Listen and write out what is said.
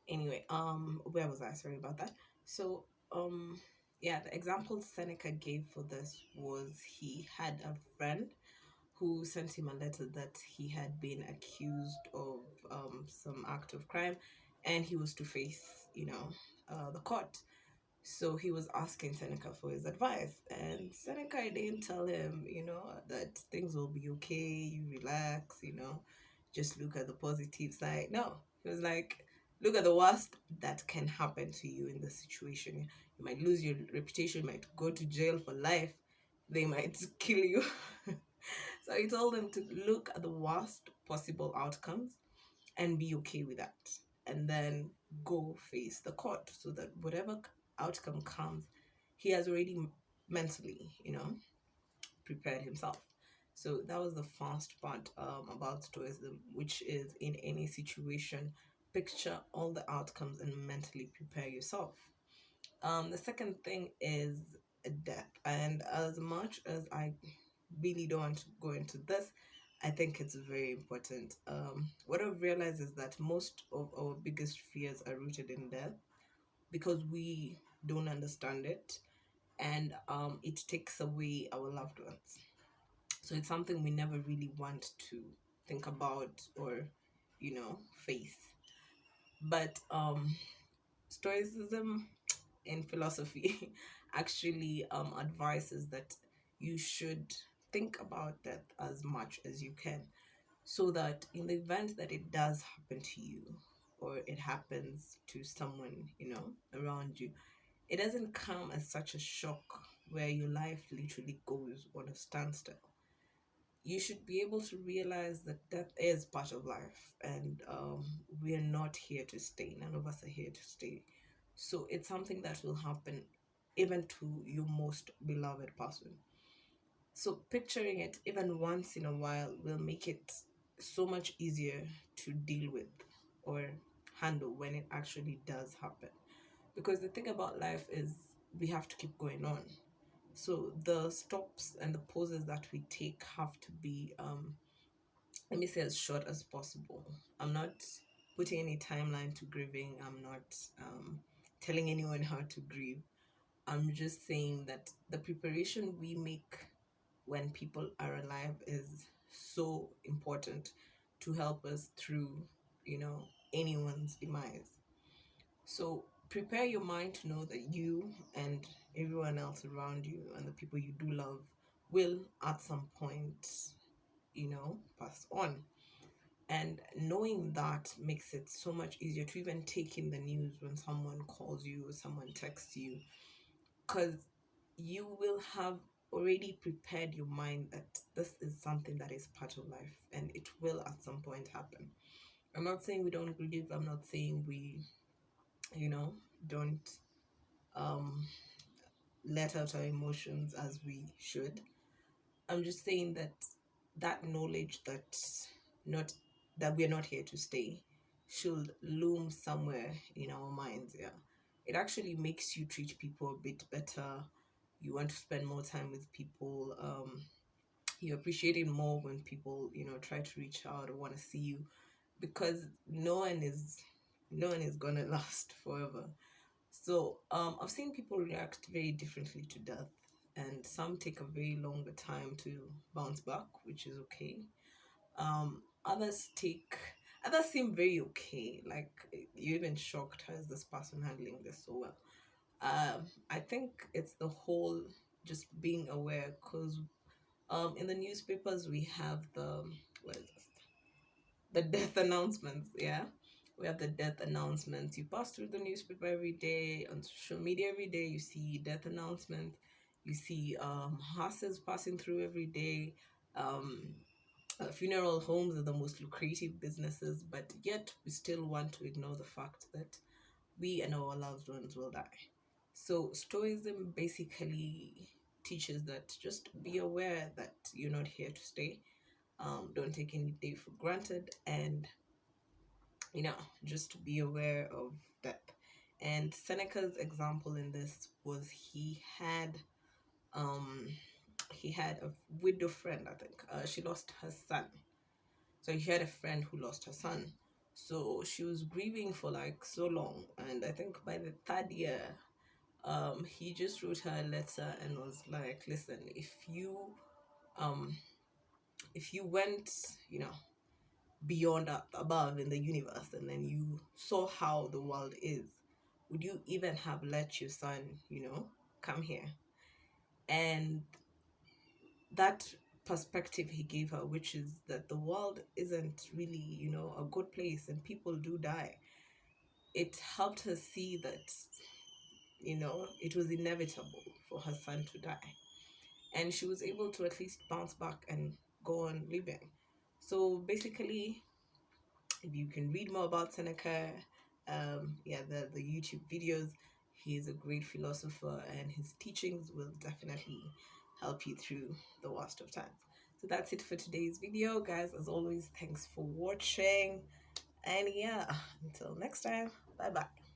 Anyway, where was I? Sorry about that. So, yeah, the example Seneca gave for this was he had a friend who sent him a letter that he had been accused of some act of crime, and he was to face, the court. So he was asking Seneca for his advice, and Seneca didn't tell him, that things will be okay, you relax, just look at the positive side. No, he was like, look at the worst that can happen to you in this situation. You might lose your reputation, you might go to jail for life, they might kill you. So he told him to look at the worst possible outcomes and be okay with that. And then go face the court so that whatever outcome comes, he has already mentally, prepared himself. So that was the first part about Stoicism, which is in any situation, picture all the outcomes and mentally prepare yourself. The second thing is death. And as much as I really don't want to go into this, I think it's very important. What I've realized is that most of our biggest fears are rooted in death because we don't understand it, and it takes away our loved ones. So it's something we never really want to think about or, face. But Stoicism in philosophy actually advises that you should think about death as much as you can, so that in the event that it does happen to you or it happens to someone around you, it doesn't come as such a shock where your life literally goes on a standstill. You should be able to realize that death is part of life, and we are not here to stay. None of us are here to stay. So it's something that will happen even to your most beloved person. So picturing it even once in a while will make it so much easier to deal with or handle when it actually does happen. Because the thing about life is we have to keep going on. So the stops and the pauses that we take have to be, let me say, as short as possible. I'm not putting any timeline to grieving. I'm not telling anyone how to grieve. I'm just saying that the preparation we make when people are alive is so important to help us through, anyone's demise. So prepare your mind to know that you and everyone else around you and the people you do love will at some point, pass on. And knowing that makes it so much easier to even take in the news when someone calls you or someone texts you, because you will have already prepared your mind that this is something that is part of life and it will at some point happen. I'm not saying we don't grieve, I'm not saying we, don't um, let out our emotions as we should. I'm just saying that that knowledge not that we're not here to stay should loom somewhere in our minds. Yeah, it actually makes you treat people a bit better. You want to spend more time with people. You appreciate it more when people try to reach out or want to see you, because no one is gonna last forever. So I've seen people react very differently to death, and some take a very longer time to bounce back, which is okay. Others seem very okay, like you're even shocked, how is this person handling this so well? I think it's the whole just being aware, because in the newspapers we have the, what is this, the death announcements. Yeah, we have the death announcements. You pass through the newspaper every day, on social media every day you see death announcements. You see hearses passing through every day. um Funeral homes are the most lucrative businesses, but yet we still want to ignore the fact that we and our loved ones will die. So Stoicism basically teaches that just be aware that you're not here to stay. Don't take any day for granted, and just be aware of that. And Seneca's example in this was um he had a widow friend, I think. She lost her son. So he had a friend who lost her son. So she was grieving for like so long, and I think by the third year, he just wrote her a letter and was like, "Listen, um, if you went, you know, beyond up above in the universe, and then you saw how the world is, would you even have let your son, come here?" And that perspective he gave her, which is that the world isn't really, a good place and people do die, it helped her see that, it was inevitable for her son to die. And she was able to at least bounce back and go on living. So basically, if you can read more about Seneca, yeah, the YouTube videos, he's a great philosopher and his teachings will definitely help you through the worst of times. So that's it for today's video, guys. As always, thanks for watching. And yeah, until next time, bye bye.